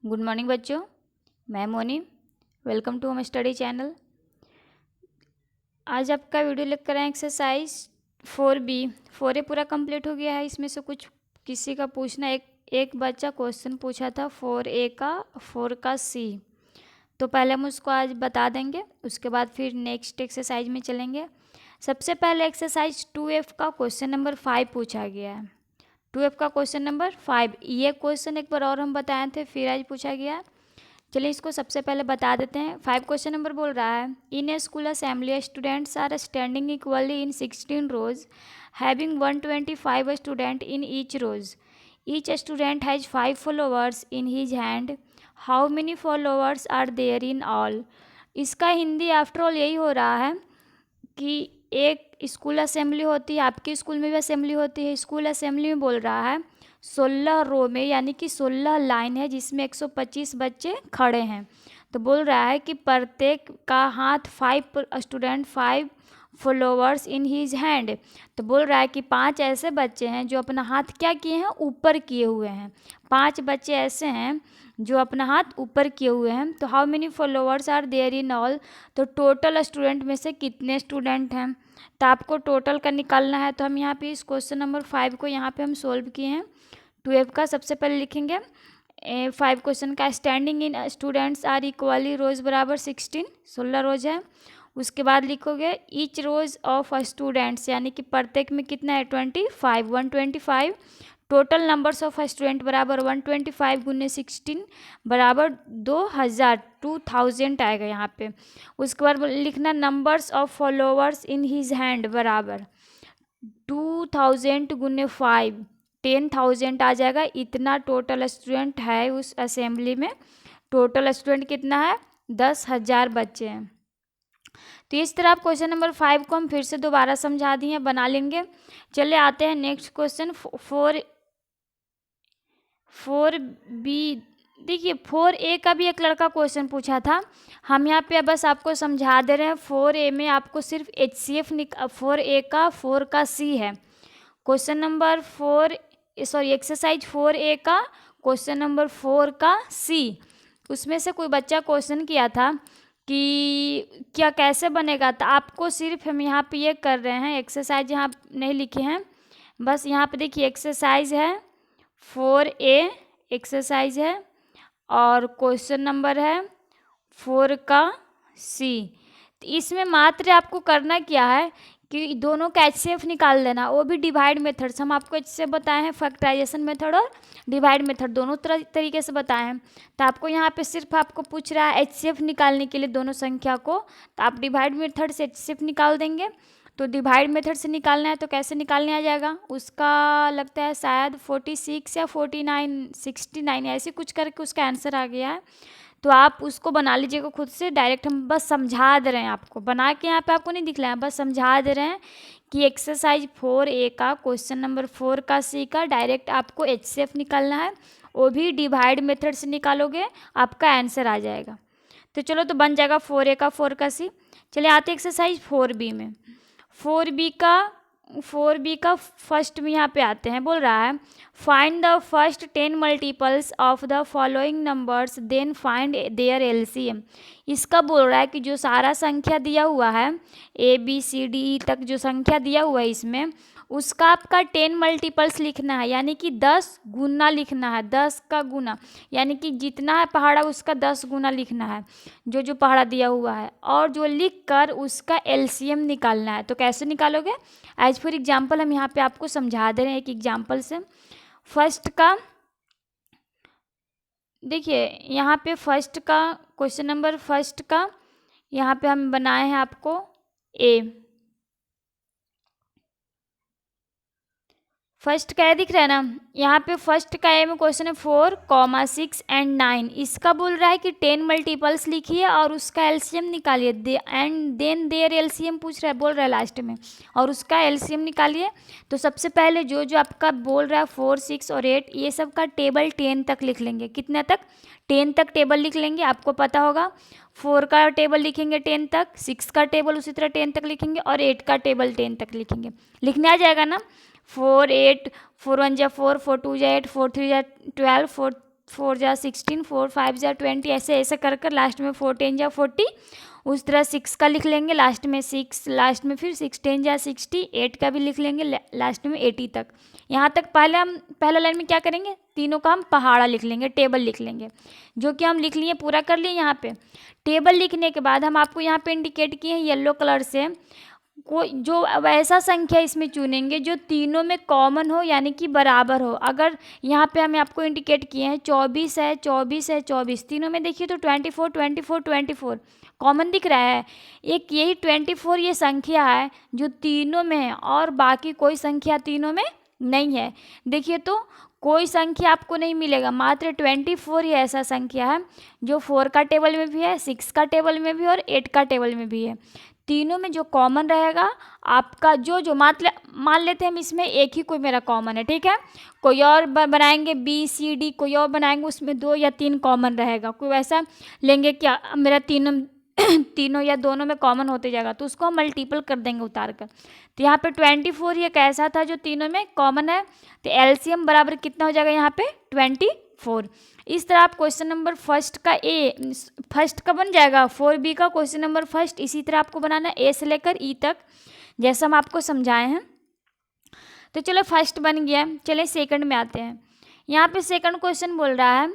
Good morning बच्चों, मैं Moni. Welcome to हम स्टडी चैनल। आज आपका वीडियो लेकर आए एक्सरसाइज 4B। 4A पूरा कंप्लीट हो गया है। इसमें से कुछ किसी का पूछना एक बच्चा क्वेश्चन पूछा था 4A का 4 का C। तो पहले हम उसको आज बता देंगे, उसके बाद फिर नेक्स्ट एक्सरसाइज में चलेंगे। सबसे पहले एक्सरसाइज 2F का क्वेश्चन नंबर 5 पूछा गया है। 2F का क्वेश्चन नंबर 5, ये क्वेश्चन एक बार और हम बताए थे, फिर आज पूछा गया है। चलिए इसको सबसे पहले बता देते हैं। 5 क्वेश्चन नंबर बोल रहा है, in a school assembly students are standing equally in 16 rows having 125 student in each rows. Each student has 5 followers in his hand. How many followers are there in all. इसका Hindi after all यही हो रहा है कि एक school assembly होती है, आपके स्कूल में भी असेंबली होती है। स्कूल असेंबली में बोल रहा है 16 रो में, यानी कि 16 लाइन है जिसमें 125 बच्चे खड़े हैं। तो बोल रहा है कि प्रत्येक का हाथ 5 student 5 followers in his hand. तो बोल रहा है कि 5 ऐसे बच्चे हैं जो अपना हाथ क्या किए हैं, ऊपर किए हुए हैं। 5 बच्चे ऐसे हैं जो अपना हाथ ऊपर किए हुए हैं। तो how many followers are there in all. तो टोटल स्टूडेंट में से कितने स्टूडेंट हैं, तो आपको टोटल का निकालना है। तो हम यहाँ पे इस क्वेश्चन नंबर 5 को यहाँ पे हम सोल्व किए हैं। 2F का सबसे पहले लिखेंगे 5 क्वेश्चन का, standing in students are equally rows बराबर 16 रोज है। उसके बाद लिखोगे ईच रोज ऑफ स्टूडेंट्स, यानी कि प्रत्येक में कितना है 25 125। टोटल नंबर्स ऑफ स्टूडेंट बराबर 125 गुने 16 बराबर 2000 आएगा यहाँ पे। उसके बाद लिखना numbers of followers in his hand बराबर 2000 गुने 5 10,000 आ जाएगा। इतना टोटल स्टूडेंट है उस असेंबली में। टोटल स्टूडेंट कितना है, 10,000 बच्चे हैं। तो इस तरह आप क्वेश्चन नंबर 5 को हम फिर से दोबारा समझा दिए, बना लेंगे। चले आते हैं नेक्स्ट क्वेश्चन 4B। देखिए 4A का भी एक लड़का क्वेश्चन पूछा था, हम यहाँ पे बस आपको समझा दे रहे हैं। 4A में आपको सिर्फ HCF 4A का 4 का C है। क्वेश्चन नंबर 4 एक्सरसाइज 4A का क्वेश्चन नंबर 4 का C। उसमें से कोई बच्चा क्वेश्चन किया था कि क्या कैसे बनेगा। तो आपको सिर्फ हम यहाँ पे ये कर रहे हैं, एक्सरसाइज यहाँ नहीं लिखे हैं, बस यहाँ पे देखिए एक्सरसाइज है 4A एक्सरसाइज है और क्वेश्चन नंबर है 4 का C। तो इसमें मात्र आपको करना क्या है कि दोनों का HCF निकाल लेना, वो भी डिवाइड मेथड से। हम आपको HCF बताए हैं, फैक्टराइजेशन मेथड और डिवाइड मेथड दोनों तरीके से बताए हैं। तो आपको यहाँ पे सिर्फ आपको पूछ रहा है HCF निकालने के लिए दोनों संख्या को, तो आप डिवाइड मेथड से HCF निकाल देंगे। तो डिवाइड मेथड से निकालना है तो कैसे निकालने आ जाएगा, उसका लगता है शायद 46 या 49 69 ऐसे कुछ करके उसका आंसर आ गया है। तो आप उसको बना लीजिएगा खुद से। डायरेक्ट हम बस समझा दे रहे हैं आपको, बना के यहाँ पे आपको नहीं दिखला है, बस समझा दे रहे हैं कि एक्सरसाइज 4A का क्वेश्चन नंबर 4 का C का डायरेक्ट आपको HCF निकालना है, वो भी डिवाइड मेथड से निकालोगे आपका आंसर आ जाएगा। तो चलो तो बन जाएगा 4A का 4 का C। चलिए आते एक्सरसाइज 4B में। 4B का फर्स्ट में यहाँ पे आते हैं। बोल रहा है find the first 10 multiples of the following numbers then find their LCM। इसका बोल रहा है कि जो सारा संख्या दिया हुआ है ABCDE तक जो संख्या दिया हुआ है इसमें, उसका आपका 10 मल्टीपल्स लिखना है, यानी कि 10 गुना लिखना है। 10 का गुना, यानी कि जितना है पहाड़ा उसका 10 गुना लिखना है जो जो पहाड़ा दिया हुआ है, और जो लिख कर उसका LCM निकालना है। तो कैसे निकालोगे, एज फॉर एग्जाम्पल हम यहाँ पे आपको समझा दे रहे हैं एक एग्जाम्पल से। फर्स्ट का देखिए यहाँ पे फर्स्ट का क्वेश्चन नंबर फर्स्ट का यहाँ पे हम बनाए हैं आपको A। फर्स्ट का दिख रहा है ना, यहाँ पे फर्स्ट का ए में क्वेश्चन है 4, 6 एंड 9। इसका बोल रहा है कि 10 मल्टीपल्स लिखिए और उसका LCM निकालिए, एंड देन देयर LCM पूछ रहा है, बोल रहा है लास्ट में, और उसका LCM निकालिए। तो सबसे पहले जो जो आपका बोल रहा है 4, 6 और 8, ये सब का टेबल 10 तक लिख लेंगे। कितने तक, 10 तक टेबल लिख लेंगे। आपको पता होगा 4 का टेबल लिखेंगे 10 तक, 6 का टेबल उसी तरह 10 तक लिखेंगे, और 8 का टेबल 10 तक लिखेंगे। लिखने आ जाएगा ना, 4 8 4 1 जा 4, 4 2 जा 8, 4 3 जा 12, 4 4 जा 16, 4 5 जा 20, ऐसे ऐसे कर कर लास्ट में 4 10 जा 40, उस तरह 6 का लिख लेंगे लास्ट में 6, लास्ट में फिर 6 10 जा 60, 8 का भी लिख लेंगे लास्ट में 80 तक। यहाँ तक पहले हम पहला लाइन में क्या करेंगे, तीनों का हम पहाड़ा लिख लेंगे, टेबल लिख लेंगे, जो कि हम लिख लिए, पूरा कर लिए। यहाँ पे टेबल लिखने के बाद हम आपको यहाँ पे इंडिकेट किए हैं येलो कलर से, कोई जो वैसा संख्या इसमें चुनेंगे जो तीनों में कॉमन हो, यानी कि बराबर हो। अगर यहाँ पे हमें आपको इंडिकेट किए हैं 24 है, 24 है, 24, तीनों में देखिए तो 24 24 24 कॉमन दिख रहा है। एक यही 24 ये संख्या है जो तीनों में है और बाकी कोई संख्या तीनों में नहीं है। देखिए तो कोई संख्या आपको नहीं मिलेगा, मात्र 24 ही ऐसा संख्या है जो 4 का टेबल में भी है, 6 का टेबल में भी और 8 का टेबल में भी है। तीनों में जो कॉमन रहेगा आपका, जो मान लेते हैं हम इसमें एक ही कोई मेरा कॉमन है, ठीक है। कोई और बनाएंगे बी सी डी, कोई और बनाएंगे उसमें 2 या 3 कॉमन रहेगा, कोई वैसा लेंगे क्या मेरा तीनों या दोनों में कॉमन होते जाएगा, तो उसको हम मल्टीपल कर देंगे उतार कर। तो यहाँ पे 24 ये कैसा था जो तीनों में कॉमन है, तो एलसीएम बराबर कितना हो जाएगा यहाँ पे 24। इस तरह आप क्वेश्चन नंबर फर्स्ट का बन जाएगा, 4B का क्वेश्चन नंबर फर्स्ट इसी तरह आपको बनाना ए से लेकर ई तक, जैसा हम आपको समझाए हैं। तो चलो फर्स्ट बन गया, चले सेकंड में आते हैं। यहाँ पे सेकंड क्वेश्चन बोल रहा है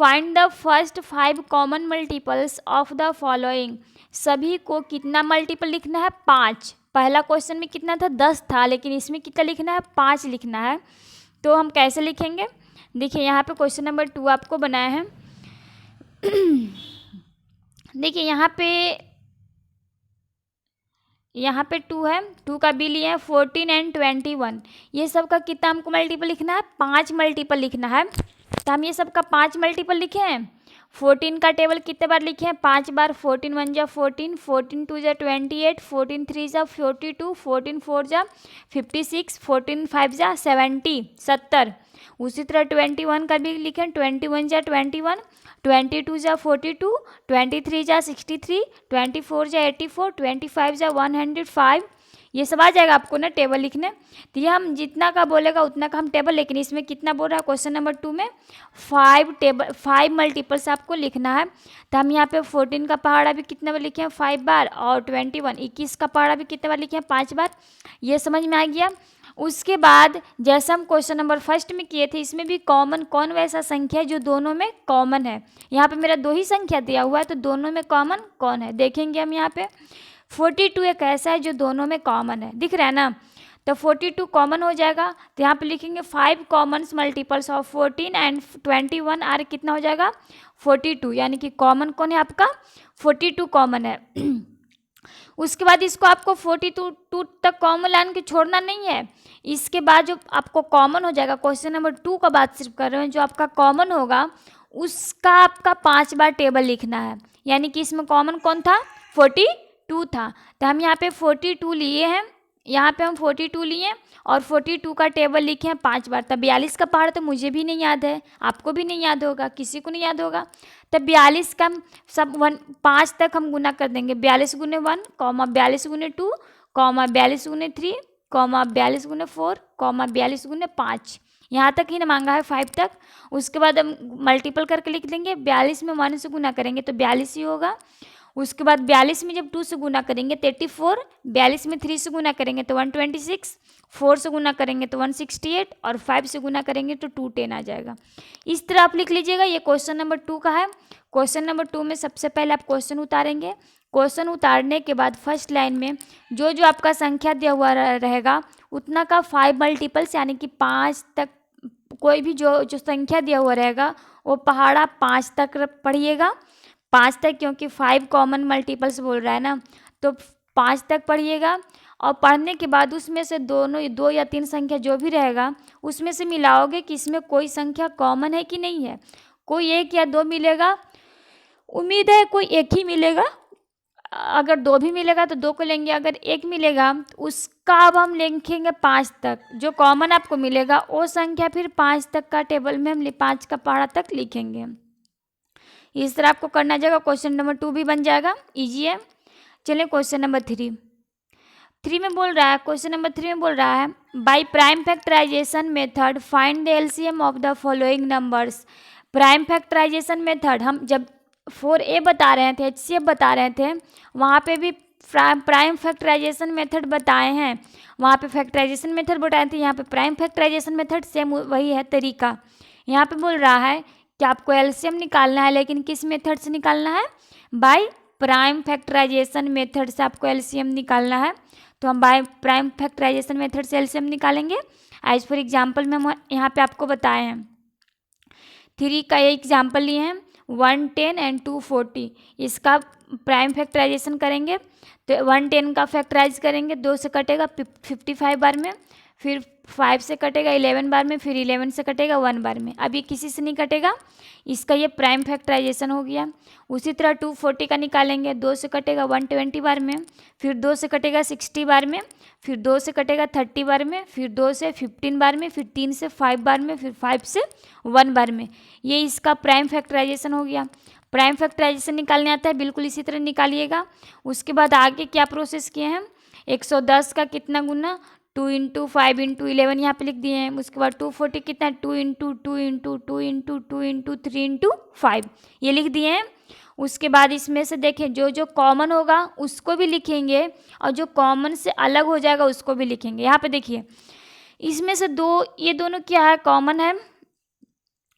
find the first 5 common multiples of the following. सभी को कितना मल्टीपल लिखना है, 5। पहला क्वेश्चन में कितना था, 10 था, लेकिन इसमें कितना लिखना है, 5 लिखना है। तो हम कैसे लिखेंगे, देखिए यहाँ पे क्वेश्चन नंबर 2 आपको बनाया है। देखिए यहाँ पे 2 है, 2 का बी लिया है, 14 एंड 21, ये सब का कितना हमको मल्टीपल लिखना है, 5 मल्टीपल लिखना है। तो हम ये सब का 5 मल्टीपल लिखे हैं। 14 का टेबल कितने बार लिखे हैं, 5 बार। 14 1 जा 14, 14 2 जा 28, 14 3 जा 42, 14 4 जा 56, 14 5 जा 70। उसी तरह 21 का भी लिखें, 21 जा 21, 22 जा 42, 23 जा 63, 24 जा 84, 25 जा 105, ये सब आ जाएगा आपको ना टेबल लिखने। तो ये हम जितना का बोलेगा उतना का हम टेबल, लेकिन इसमें कितना बोल रहा है क्वेश्चन नंबर 2 में 5 मल्टीपल्स आपको लिखना है। तो हम यहाँ पे 14 का पहाड़ा भी कितने बार लिखे हैं, 5 बार, और 21 का पहाड़ा भी कितने बार लिखे हैं, 5 बार। ये समझ में आ गया। उसके बाद जैसा हम क्वेश्चन नंबर फर्स्ट में किए थे, इसमें भी कॉमन कौन वैसा संख्या है जो दोनों में कॉमन है। यहाँ पे मेरा 2 ही संख्या दिया हुआ है, तो दोनों में कॉमन कौन है देखेंगे हम। यहाँ पे 42 एक ऐसा है जो दोनों में कॉमन है, दिख रहा है ना। तो 42 कॉमन हो जाएगा, तो यहाँ पे लिखेंगे 5 common multiples of 14 and 21 are कितना हो जाएगा 42, यानी कि कॉमन कौन है आपका 42 कॉमन है। उसके बाद इसको आपको 42 तक कॉमन लाइन के छोड़ना नहीं है। इसके बाद जो आपको कॉमन हो जाएगा, क्वेश्चन नंबर 2 का बात सिर्फ कर रहे हैं, जो आपका कॉमन होगा उसका आपका 5 बार टेबल लिखना है। यानी कि इसमें कॉमन कौन था 42 था, तो हम यहाँ पे 42 लिए हैं, यहाँ पे हम 42 लिए और 42 का टेबल लिखे हैं 5 बार। तब 42 का पहाड़ तो मुझे भी नहीं याद है, आपको भी नहीं याद होगा, किसी को नहीं याद होगा। तब 42 का सब 5 तक हम गुना कर देंगे, 42 गुने 1, 42 गुने 2, 42 गुने 3, 42 गुने 4, 42 गुने 5, यहाँ तक ही ना मांगा है 5 तक। उसके बाद हम मल्टीपल करके लिख देंगे, 42 में 1 से गुना करेंगे तो 42 ही होगा। उसके बाद 42 में जब 2 से गुना करेंगे 34, 42 में 3 से गुना करेंगे तो 126, 4 से गुना करेंगे तो 168 और 5 से गुना करेंगे तो 210 आ जाएगा। इस तरह आप लिख लीजिएगा। ये क्वेश्चन नंबर 2 का है। क्वेश्चन नंबर 2 में सबसे पहले आप क्वेश्चन उतारेंगे। क्वेश्चन उतारने के बाद फर्स्ट लाइन में जो जो आपका संख्या दिया हुआ रहेगा उतना का 5 मल्टीपल्स यानी कि 5 तक, कोई भी जो संख्या दिया हुआ रहेगा वो पहाड़ा 5 तक पढ़िएगा, 5 तक, क्योंकि 5 कॉमन मल्टीपल्स बोल रहा है ना, तो 5 तक पढ़िएगा। और पढ़ने के बाद उसमें से 2 या 3 संख्या जो भी रहेगा उसमें से मिलाओगे कि इसमें कोई संख्या कॉमन है कि नहीं है। कोई 1 या 2 मिलेगा, उम्मीद है कोई 1 ही मिलेगा। अगर 2 भी मिलेगा तो 2 को लेंगे, अगर 1 मिलेगा तो उसका अब हम लिखेंगे 5 तक। जो कॉमन आपको मिलेगा वो संख्या फिर 5 तक का टेबल में हम 5 का पहाड़ा तक लिखेंगे। इस तरह आपको करना जाएगा। क्वेश्चन नंबर 2 भी बन जाएगा, इजी है। चलिए क्वेश्चन नंबर 3 में बोल रहा है, क्वेश्चन नंबर 3 में बोल रहा है by prime factorization method find the LCM of the following numbers. Prime factorization method हम जब 4a बता रहे थे, HCF बता रहे थे, वहाँ पे भी प्राइम फैक्टराइजेशन मेथड बताए हैं। वहाँ पे फैक्टराइजेशन मेथड बताए थे, यहाँ पे प्राइम फैक्टराइजेशन मेथड सेम वही है तरीका। यहाँ पे बोल रहा है कि आपको एलसीएम निकालना है, लेकिन किस मेथड से निकालना है? बाय प्राइम फैक्टराइजेशन मेथड से आपको एलसीएम निकालना है। तो हम बाय प्राइम फैक्टराइजेशन मेथड से एलसीएम निकालेंगे। एज फॉर एग्जाम्पल में हम यहाँ पे आपको बताए हैं 3 का एक एग्जाम्पल लिए हैं 110 एंड 240। इसका प्राइम फैक्टराइजेशन करेंगे तो 110 का फैक्टराइज करेंगे, 2 से कटेगा 55 बार में, फिर 5 से कटेगा 11 बार में, फिर 11 से कटेगा 1 बार में। अब ये किसी से नहीं कटेगा, इसका ये प्राइम फैक्टराइजेशन हो गया। उसी तरह 240 का निकालेंगे, 2 से कटेगा 120 बार में, फिर 2 से कटेगा 60 बार में, फिर 2 से कटेगा 30 बार में, फिर 2 से 15 बार में, फिर 3 से 5 बार में, फिर 5 से 1 बार में। ये इसका प्राइम फैक्टराइजेशन हो गया। प्राइम फैक्टराइजेशन निकालने आता है, बिल्कुल इसी तरह निकालिएगा। उसके बाद आगे क्या प्रोसेस किए हैं, 110 का कितना गुना 2 × 5 × 11 यहाँ पे लिख दिए हैं। उसके बाद 240 कितना 2 × 2 × 2 × 2 × 3 × 5 ये लिख दिए हैं। उसके बाद इसमें से देखें जो जो कॉमन होगा उसको भी लिखेंगे और जो कॉमन से अलग हो जाएगा उसको भी लिखेंगे। यहाँ पे देखिए इसमें से ये दोनों क्या है, कॉमन है।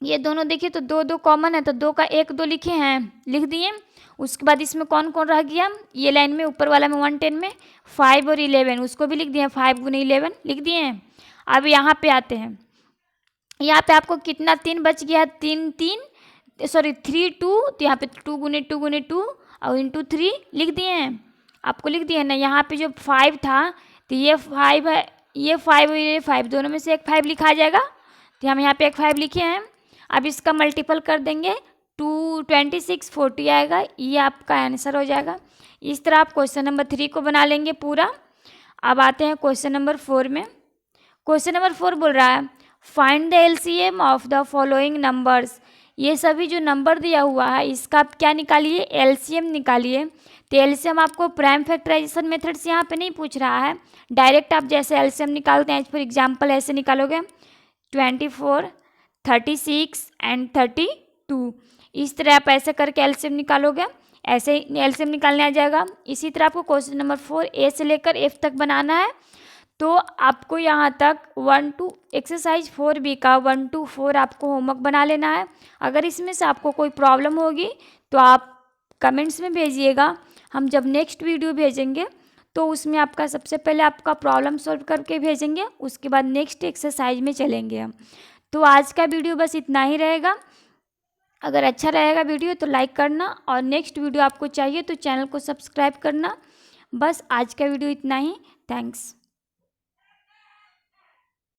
ये दोनों देखिए तो 2 2 कॉमन है, तो 2 का 1 2 लिखे हैं, लिख दिए। उसके बाद इसमें कौन कौन रह गया, ये लाइन में ऊपर वाला में 110 में 5 और 11 उसको भी लिख दिए, 5 × 11 लिख दिए हैं। अब यहाँ पे आते हैं, यहाँ पे आपको कितना 3 बच गया है, 3 3 2, तो यहाँ पे 2 × 2 × 2 और × 3 लिख दिए हैं, आपको लिख दिए ना। यहाँ पे जो 5 था तो ये 5 है, ये 5 और ये 5 दोनों में से एक 5 लिखा जाएगा, तो हम यहाँ पे एक 5 लिखे हैं। अब इसका मल्टीपल कर देंगे 2 26 40 आएगा, ये आपका आंसर हो जाएगा। इस तरह आप क्वेश्चन नंबर 3 को बना लेंगे पूरा। अब आते हैं क्वेश्चन नंबर 4 में। क्वेश्चन नंबर 4 बोल रहा है find the LCM of the following numbers. ये सभी जो नंबर दिया हुआ है इसका आप क्या निकालिए, एलसीएम निकालिए। तो एलसीएम आपको प्राइम फैक्टराइजेशन मेथड से यहाँ पे नहीं पूछ रहा है, डायरेक्ट आप जैसे एलसीएम निकालते हैं फॉर एग्जाम्पल ऐसे निकालोगे 24 36 एंड 32। इस तरह आप ऐसे करके एलसीएम निकालोगे, ऐसे एलसीएम निकालने आ जाएगा। इसी तरह आपको क्वेश्चन नंबर 4 ए से लेकर एफ तक बनाना है। तो आपको यहाँ तक 1 to एक्सरसाइज 4B का 1 to 4 आपको होमवर्क बना लेना है। अगर इसमें से आपको कोई प्रॉब्लम होगी तो आप कमेंट्स में भेजिएगा, हम जब नेक्स्ट वीडियो भेजेंगे तो उसमें आपका सबसे पहले आपका प्रॉब्लम सॉल्व करके भेजेंगे, उसके बाद नेक्स्ट एक्सरसाइज में चलेंगे हम। तो आज का वीडियो बस इतना ही रहेगा। अगर अच्छा रहेगा वीडियो तो लाइक करना, और नेक्स्ट वीडियो आपको चाहिए तो चैनल को सब्सक्राइब करना। बस आज का वीडियो इतना ही। थैंक्स।